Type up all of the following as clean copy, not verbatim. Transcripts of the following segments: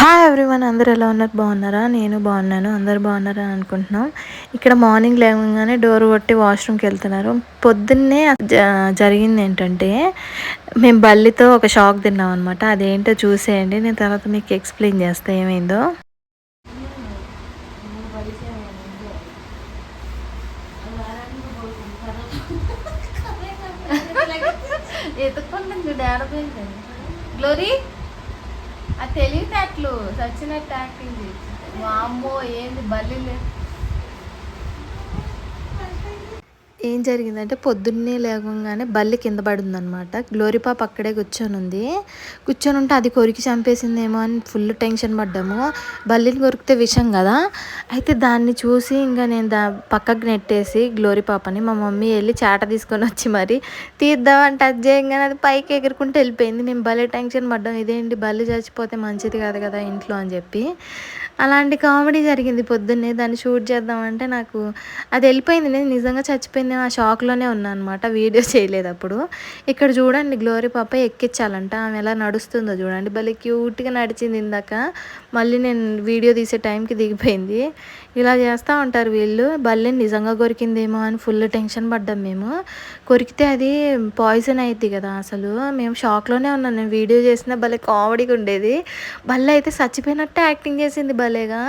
Hi everyone, అందరూ ఎలా ఉన్నారు? బాగున్నారా? నేను బాగున్నాను. అందరు బాగున్నారా అని అనుకుంటున్నాం. ఇక్కడ మార్నింగ్ లేవగానే డోర్ కొట్టి వాష్రూమ్కి వెళ్తున్నారు. పొద్దున్నే జరిగింది ఏంటంటే, మేము బల్లితో ఒక షాక్ తిన్నాం అనమాట. అదేంటో చూసేయండి, నేను తర్వాత మీకు ఎక్స్ప్లెయిన్ చేస్తా ఏమైందో. గ్లోరీ అది తెలియటట్లు చచ్చినట్టు యాక్టింగ్ చేసి వామ్మో ఏంది బల్లి ఏం జరిగిందంటే, పొద్దున్నే లేవగానే బల్లి కింద పడిందనమాట. గ్లోరీ పాప అక్కడే కూర్చొని ఉంటే అది కొరికి చంపేసిందేమో అని ఫుల్ టెన్షన్ పడ్డాము. బల్లిని కొరికితే విషం కదా. అయితే దాన్ని చూసి ఇంకా నేను పక్కకు నెట్టేసి గ్లోరీ పాపని మా మమ్మీ వెళ్ళి చాట తీసుకొని వచ్చి మరి తీద్దామని టచ్ చేయగానే అది పైకి ఎగురుకుంటూ వెళ్ళిపోయింది. మేము భలే టెన్షన్ పడ్డాం, ఇదేంటి బల్లి చచ్చిపోతే మంచిది కాదు కదా ఇంట్లో అని చెప్పి. అలాంటి కామెడీ జరిగింది పొద్దున్నే. దాన్ని షూట్ చేద్దామంటే నాకు అది వెళ్ళిపోయింది. నేను నిజంగా చచ్చిపోయింది ఆ షాక్లోనే ఉన్నాను అనమాట. వీడియో చేయలేదు అప్పుడు. ఇక్కడ చూడండి, గ్లోరీ పాప ఎక్కించాలంట. ఆమె ఎలా నడుస్తుందో చూడండి, భలే క్యూట్గా నడిచింది ఇందాక. మళ్ళీ నేను వీడియో తీసే టైంకి దిగిపోయింది. ఇలా చేస్తూ ఉంటారు వీళ్ళు. బల్లిని నిజంగా కొరికిందేమో అని ఫుల్ టెన్షన్ పడ్డాం మేము. కొరికితే అది పాయిజన్ అవుతుంది కదా. అసలు మేము షాక్లోనే ఉన్నాం. నేను వీడియో చేసిన భలే కామెడీగా ఉండేది. బల్లి అయితే చచ్చిపోయినట్టే యాక్టింగ్ చేసింది భలేగా.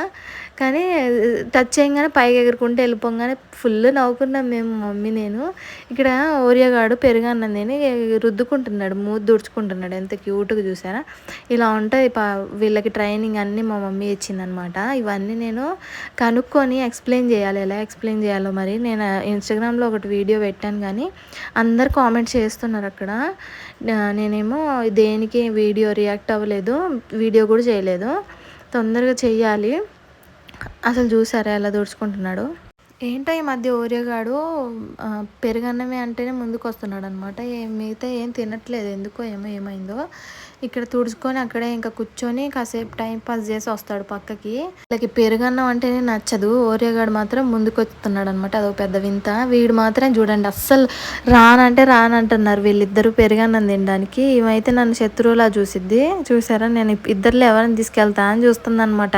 కానీ టచ్ చేయగానే పైకి ఎగురుకుంటూ వెళ్ళిపోగానే ఫుల్ నవ్వుకున్నాం మేము, మమ్మీ నేను. ఇక్కడ ఓరియాగాడు పెరుగన్నం తిని రుద్దుకుంటున్నాడు, మూతి దుడుచుకుంటున్నాడు. ఎంత క్యూట్గా చూసారా. ఇలా ఉంటుంది వీళ్ళకి ట్రైనింగ్ అన్నీ మా మమ్మీ ఇచ్చిందనమాట. ఇవన్నీ నేను కనుక్కొని ఎక్స్ప్లెయిన్ చేయాలి. ఎలా ఎక్స్ప్లెయిన్ చేయాలో మరి. నేను ఇన్స్టాగ్రామ్లో ఒకటి వీడియో పెట్టాను, కానీ అందరు కామెంట్ చేస్తున్నారు అక్కడ. నేనేమో దేనికి వీడియో రియాక్ట్ అవ్వలేదు, వీడియో కూడా చేయలేదు. తొందరగా చెయ్యాలి. అసలు చూసారా ఎలా దూడ్చుకుంటున్నాడు. ఏంటో ఈ మధ్య ఓరియాగాడు పెరుగన్నమే అంటేనే ముందుకు వస్తున్నాడు అనమాట. మిగతా ఏం తినట్లేదు, ఎందుకో ఏమైందో. ఇక్కడ తుడుచుకొని అక్కడే ఇంకా కూర్చొని కాసేపు టైం పాస్ చేసి వస్తాడు పక్కకి. వాళ్ళకి పెరుగన్నం అంటేనే నచ్చదు. ఓరియాగాడు మాత్రం ముందుకు వస్తున్నాడు అనమాట. అదొక పెద్ద వింత. వీడు మాత్రం చూడండి, అస్సలు రానంటున్నారు వీళ్ళిద్దరూ పెరుగన్నం తినడానికి. ఏమైతే నన్ను శత్రువులా చూసిద్ది. చూసారా, నేను ఇద్దరిలో ఎవరిని తీసుకెళ్తా అని చూస్తుంది అనమాట.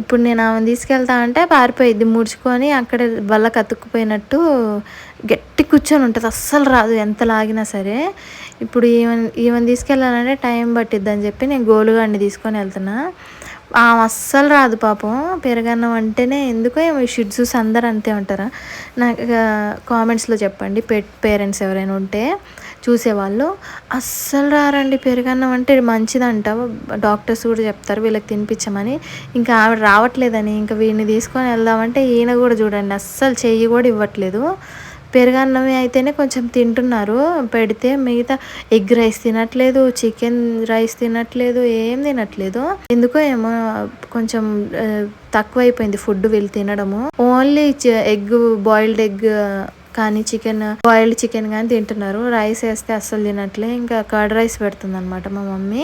ఇప్పుడు నేను ఆమెను తీసుకెళ్తా అంటే పారిపోయిద్ది, ముడుచుకొని అక్కడ వల్ల కతుక్కుపోయినట్టు గట్టి కూర్చొని ఉంటుంది. అస్సలు రాదు ఎంత లాగినా సరే. ఇప్పుడు ఈమెను తీసుకెళ్ళాలంటే టైం పట్టిద్ది అని చెప్పి నేను గోలుగాడిని తీసుకొని వెళ్తున్నా. ఆమె అస్సలు రాదు పాపం. పెరుగన్నం అంటేనే ఎందుకో ఏమో. షిడ్జూస్ అందరు అంతే ఉంటారా? నాకు కామెంట్స్లో చెప్పండి, పెట్ పేరెంట్స్ ఎవరైనా ఉంటే చూసేవాళ్ళు. అస్సలు రారండి. పెరుగన్నం అంటే మంచిదంట, డాక్టర్స్ కూడా చెప్తారు వీళ్ళకి తినిపించమని. ఇంకా ఆవిడ రావట్లేదని ఇంకా వీడిని తీసుకొని వెళ్దామంటే ఈయన కూడా చూడండి అస్సలు చెయ్యి కూడా ఇవ్వట్లేదు. పెరుగన్నమే అయితేనే కొంచెం తింటున్నారు పెడితే, మిగతా ఎగ్ రైస్ తినట్లేదు, చికెన్ రైస్ తినట్లేదు, ఏం తినట్లేదు. ఎందుకో ఏమో కొంచెం తక్కువైపోయింది ఫుడ్ వీళ్ళు తినడము. ఓన్లీ బాయిల్డ్ ఎగ్ కానీ బాయిల్డ్ చికెన్ కానీ తింటున్నారు. రైస్ వేస్తే అస్సలు తినట్లే. ఇంకా కర్డ్ రైస్ పెడుతుంది అనమాట మా మమ్మీ.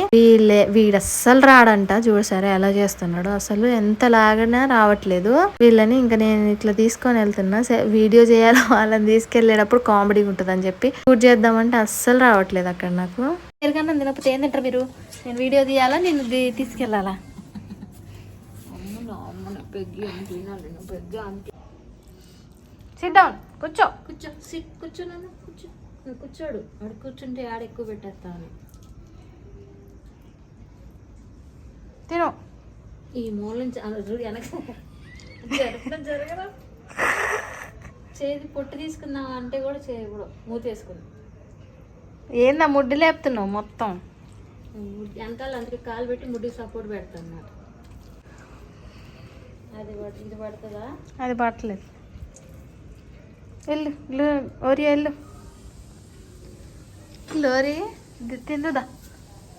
వీడు అస్సలు రాడంట. చూసారా ఎలా చేస్తున్నాడు. అసలు ఎంత లాగినా రావట్లేదు. వీళ్ళని ఇంకా నేను ఇట్లా తీసుకొని వెళ్తున్నా. వీడియో చేయాలి, వాళ్ళని తీసుకెళ్లేటప్పుడు కామెడీ ఉంటుంది అని చెప్పి షూట్ చేద్దామంటే అస్సలు రావట్లేదు అక్కడ. నాకు పెరుగన్నం తినకపోతే ఏం తింటారు మీరు? నేను వీడియో తీయాలా, నేను తీసుకెళ్ళాలా? సిట్ డౌన్, కూర్చో నాన్న, కూర్చోడు. ఆడు కూర్చుంటే ఆడ ఎక్కువ పెట్టేస్తాను. తిను. ఈ మూల నుంచి వెనక జరగరా. చేతి పొట్టు తీసుకుందాం అంటే కూడా చేయకూడదు, మూతేసుకుని. ఏందా ముడ్డు లేపుతున్నావు మొత్తం? వెనకాల అందుకే కాలు పెట్టి ముడ్డుకి సపోర్ట్ పెడతాను. అది ఇది పడుతుందా? అది పట్టలేదు. వెళ్ళు ఓరియా, వెళ్ళు. గ్లోరీ తిందుదా,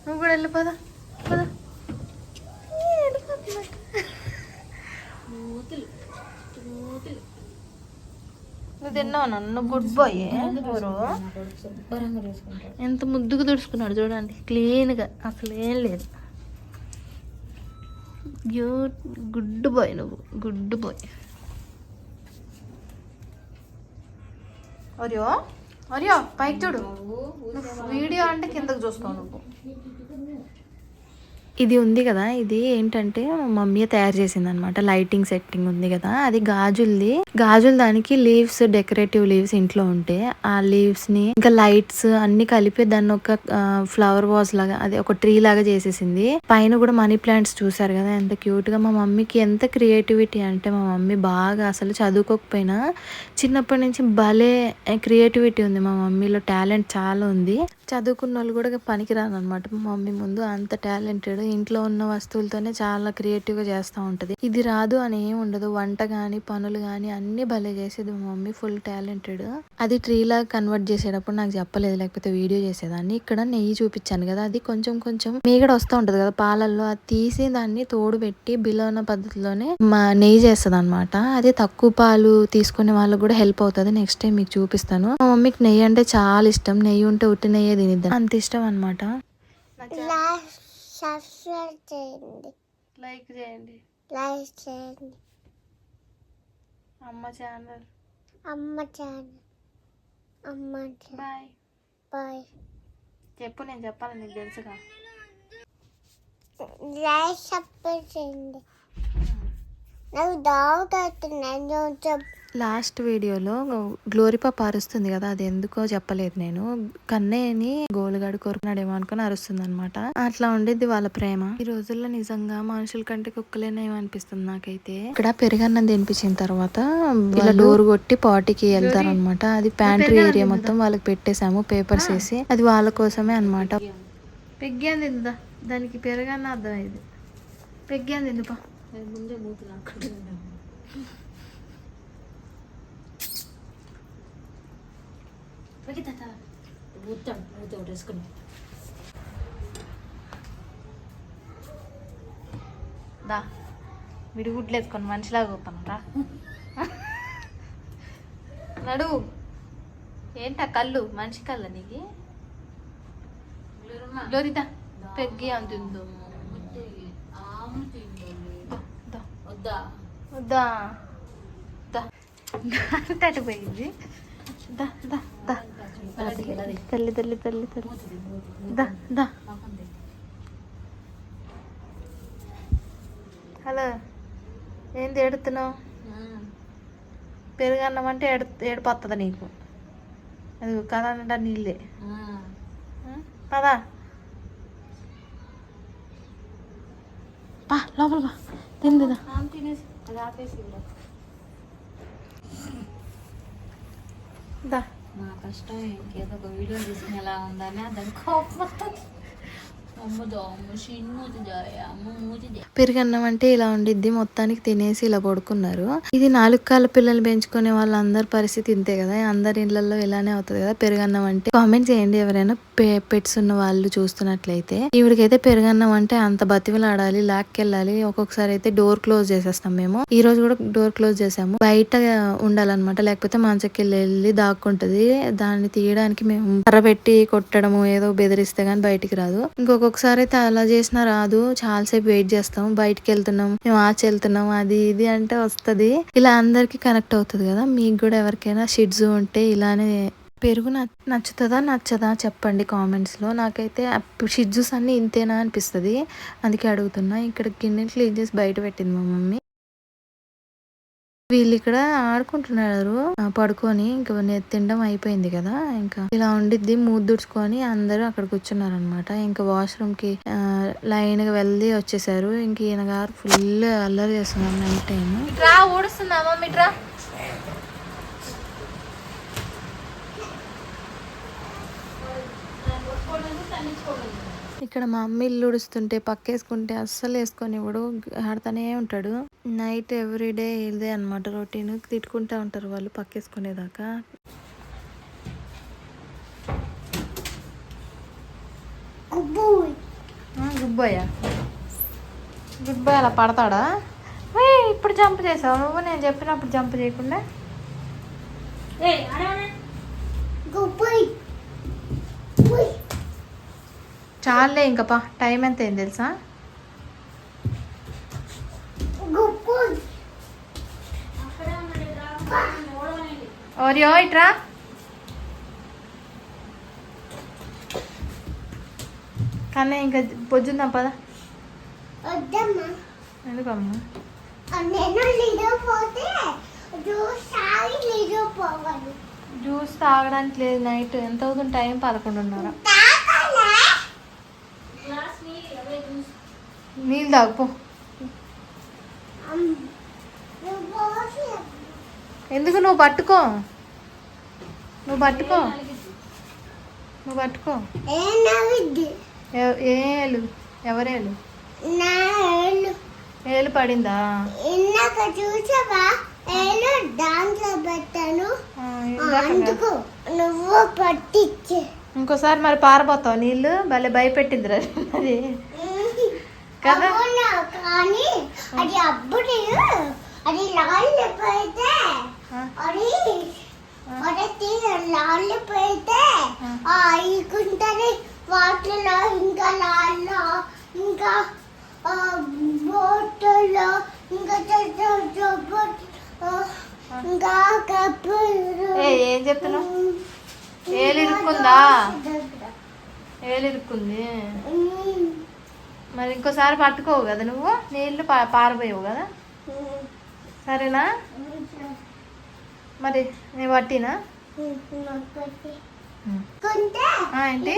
నువ్వు కూడా వెళ్ళిపోదా. నువ్వు తిన్నావు నన్ను, గుడ్ బాయ్. ఎంత ముద్దుగా తుడుచుకున్నాడు చూడండి, క్లీన్గా, అసలు ఏం లేదు. గుడ్ బాయ్, నువ్వు గుడ్ బాయ్. ఒరియో పైకి చూడు. వీడియో అంటే కిందకు చూస్తావు నువ్వు. ఇది ఉంది కదా, ఇది ఏంటంటే మా మమ్మీ తయారు చేసింది అనమాట. లైటింగ్ సెట్టింగ్ ఉంది కదా, అది గాజులది. గాజులు దానికి లీవ్స్, డెకరేటివ్ లీవ్స్ ఇంట్లో ఉంటే ఆ లీవ్స్ ని ఇంకా లైట్స్ అన్ని కలిపి దాన్ని ఒక ఫ్లవర్ వాజ్ లాగా, అదే ఒక ట్రీ లాగా చేసేసింది. పైన కూడా మనీ ప్లాంట్స్ చూసారు కదా ఎంత క్యూట్ గా. మా మమ్మీకి ఎంత క్రియేటివిటీ అంటే, మా మమ్మీ బాగా అసలు చదువుకోకపోయినా చిన్నప్పటి నుంచి భలే క్రియేటివిటీ ఉంది. మా మమ్మీలో టాలెంట్ చాలా ఉంది. చదువుకున్న వాళ్ళు కూడా పనికిరాను అనమాట మా మమ్మీ ముందు, అంత టాలెంటెడ్. ఇంట్లో ఉన్న వస్తువులతోనే చాలా క్రియేటివ్ గా చేస్తూ ఉంటది. ఇది రాదు అని ఏమి ఉండదు, వంట గాని పనులు గాని అన్ని భలే చేసేది మా మమ్మీ, ఫుల్ టాలెంటెడ్. అది ట్రీ లాగా కన్వర్ట్ చేసేటప్పుడు నాకు చెప్పలేదు, లేకపోతే వీడియో చేసేదాన్ని. ఇక్కడ నెయ్యి చూపించాను కదా, అది కొంచెం కొంచెం మీగడ వస్తూ ఉంటది కదా పాలల్లో, అది తీసి దాన్ని తోడు పెట్టి బిలోన పద్ధతిలోనే నెయ్యి చేస్తుంది అనమాట. అది తక్కువ పాలు తీసుకునే వాళ్ళకి కూడా హెల్ప్ అవుతుంది. నెక్స్ట్ టైం మీకు చూపిస్తాను. మా మమ్మీకి నెయ్యి అంటే చాలా ఇష్టం. నెయ్యి ఉంటే ఉట్టి నెయ్యి తినిద్దాం, అంత ఇష్టం అనమాట. లైక్ చేయండి, అమ్మ ఛానల్, బాయ్ చెప్పు. నేను చెప్పాలి, నీకు తెలుసుగా. లాస్ట్ వీడియోలో గ్లోరీపాప అరుస్తుంది కదా, అది ఎందుకో చెప్పలేదు నేను. కన్నయ్యని గోలుగాడు కోరుకున్నాడేమో అనుకుని అరుస్తుంది అనమాట. అట్లా ఉండేది వాళ్ళ ప్రేమ. ఈ రోజుల్లో నిజంగా మనుషుల కంటే కుక్కలేనేమనిపిస్తుంది నాకైతే. ఇక్కడ పెరుగన్నం తినిపించిన తర్వాత ఇలా డోర్ కొట్టి పాటికి వెళ్తారనమాట. అది ప్యాంట్రీ ఏరియా మొత్తం వాళ్ళకి పెట్టేశాము పేపర్స్ వేసి, అది వాళ్ళ కోసమే అనమాట. పెగ్గాని తిందా, దానికి పెరుగన్న అర్థమైంది. పెగ్గాని తిందుపా, ముందే మూతులు దా విడిగుడ్లు వేసుకొని మనిషిలాగా పోతానరా. నడు ఏంటా కళ్ళు, మనిషి కళ్ళ నీకు? లోరిదా పెగ్గి అంతుందో వద్దా అటు పోయింది. తల్లి తల్లి తల్లి తల్లి దా దా. హలో, ఏంది ఏడుతున్నావు? పెరుగన్నం అంటే ఏడుపొస్తుందా నీకు? అది కదా అంటే నీళ్ళే. పదా పా లోపల పా, తిందిదా. నా కష్టం ఇంకేదో ఒక వీడియో తీసుకుని ఎలా ఉందని దాని కోపం. పెరుగన్నం అంటే ఇలా ఉండిద్ది. మొత్తానికి తినేసి ఇలా పడుకున్నారు. ఇది 4 కాళ్ళ పిల్లలు పెంచుకునే వాళ్ళందరి పరిస్థితి ఇంతే కదా, అందరి ఇళ్లలో ఇలానే అవుతుంది కదా పెరుగన్నం అంటే. కామెంట్ చేయండి ఎవరైనా పెట్స్ ఉన్న వాళ్ళు చూస్తున్నట్లయితే. ఈవిడికైతే పెరుగన్నం అంటే అంత బతిమలాడాలి, లాక్కెళ్ళాలి. ఒక్కొక్కసారి అయితే డోర్ క్లోజ్ చేసేస్తాం మేము. ఈ రోజు కూడా డోర్ క్లోజ్ చేసాము. బయట ఉండాలన్నమాట, లేకపోతే మంచకెళ్ళి దాక్కుంటది. దాన్ని తీయడానికి మేము కర్ర పెట్టి కొట్టడము, ఏదో బెదిరిస్తే గానీ బయటికి రాదు. ఒక్కొక్కసారి అయితే అలా చేసినా రాదు. చాలాసేపు వెయిట్ చేస్తాం. బయటికి వెళ్తున్నాం, మేము ఆచి వెళ్తున్నాం, అది ఇది అంటే వస్తుంది. ఇలా అందరికి కనెక్ట్ అవుతుంది కదా. మీకు కూడా ఎవరికైనా షిడ్జు ఉంటే ఇలానే పెరుగు నచ్చుతుందా నచ్చదా చెప్పండి కామెంట్స్ లో. నాకైతే షిడ్జుస్ అన్ని ఇంతేనా అనిపిస్తుంది, అందుకే అడుగుతున్నా. ఇక్కడ గిన్నెలు క్లీన్ చేసి బయట పెట్టింది మా మమ్మీ. వీళ్ళు ఇక్కడ ఆడుకుంటున్నారు పడుకొని. ఇంకా తినడం అయిపోయింది కదా, ఇంకా ఇలా ఉండిద్ది. దుడుచుకొని అందరూ అక్కడ కూర్చున్నారు అనమాట. ఇంకా వాష్రూమ్ కి లైన్ గా వెళ్ళి వచ్చేసారు. ఇంక ఈయన గారు ఫుల్ అల్లరి చేస్తున్నారు నైట్ టైం. ఊడుస్తుందా మమ్మీ? ఇక్కడ మా అమ్మ ఇల్లు ఉడుస్తుంటే పక్కేసుకుంటే అస్సలు వేసుకొని ఇవ్వడు, ఆడుతూనే ఉంటాడు. నైట్ ఎవ్రీడే ఇదే అనమాట రొటీన్. తిట్టుకుంటూ ఉంటారు వాళ్ళు పక్కేసుకునేదాకా. గుడ్ బాయ్ అలా పడతాడా? ఇప్పుడు జంప్ చేసావు నువ్వు, నేను చెప్పినప్పుడు జంప్ చేయకుండా. చాలే ఇంకపా, టైం ఎంత అయింది తెలుసా? ఓరియో ఇట్రా. కానీ ఇంకా పొద్దుందాం పదా. వద్దమ్మా. ఎందుకమ్మా? నేను లీడో పోతే జ్యూస్ తాగి లీడో పోవాలి. జ్యూస్ తాగడానికి లేదు. నైట్ ఎంత అవుతుంది టైం? 11:30. తాగాలా? గ్లాస్ నీళ్ళు అవే జ్యూస్. నీళ్ళు తాగుపో. నువ్వు పోసి ఎందుకు? నువ్వు పట్టుకో. నువ్వు పట్టుకో. నువ్వు పట్టుకో. ఏ నవ్విద్ది ఏలు? ఎవరేలు? నా ఏళ్ళు ఏలు పడిందా? ఇందాక చూసావా? ఏళ్ళు దాంట్లో పెట్టాను. ఇందాక అందుకు నువ్వు పట్టించే. ఇంకోసారి మరి పారబోతావు నీళ్ళు? భలే భయపెట్టింది రా అది కదా. అవునా? కానీ అది అప్పుడు అది లాళ్ళు పెడితే అది అదే లాళ్ళు పెడితే ఇకుంటది వాటిలో ఇంకా లాళ్ళు ఇంకా బోట్లో ఇంకా ఇంకా కప్పులు. ఏం చెప్తున్నావు? ఏలు ఇరుక్కుందా? ఏలు ఇరుక్కుంది. మరి ఇంకోసారి పట్టుకోవు కదా నువ్వు? నీళ్ళు పారబోయవు కదా. సరేనా? మరి నేను పట్టినా? ఏంటి?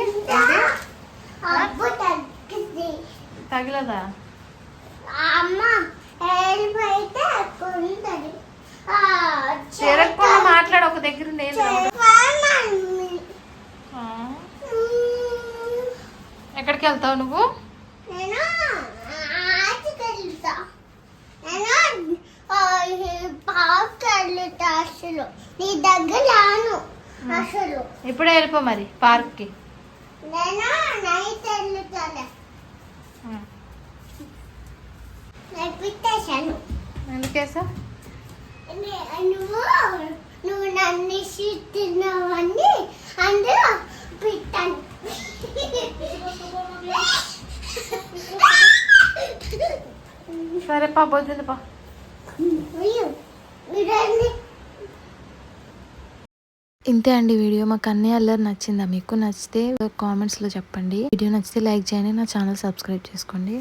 తగిలదా? అమ్మ వెళ్ళిపోయితే కొంటది. చెరక్కుండా మాట్లాడు. ఒక దగ్గర నేను ఎక్కడికి వెళ్తావు నువ్వు? నేను ఆటికి వెళ్తా. నేను పార్క్ వెళ్తా. అసలు నీ దగ్గర రాను అసలు. ఇప్పుడే వెళ్ళిపో మరి పార్క్కి. నేను నైట్ వెళ్తాను. నేను పెట్టేశాను. ఎందుకేసా? నువ్వు నన్ను తిన్నావని అందులో పెట్టాను. సరే పా, బొద్దులు పా. ఇంతే అండి వీడియో. మాకు అన్నీ అల్లరి నచ్చిందా? మీకు నచ్చితే కామెంట్స్లో చెప్పండి. వీడియో నచ్చితే లైక్ చేయండి. నా ఛానల్ సబ్స్క్రైబ్ చేసుకోండి.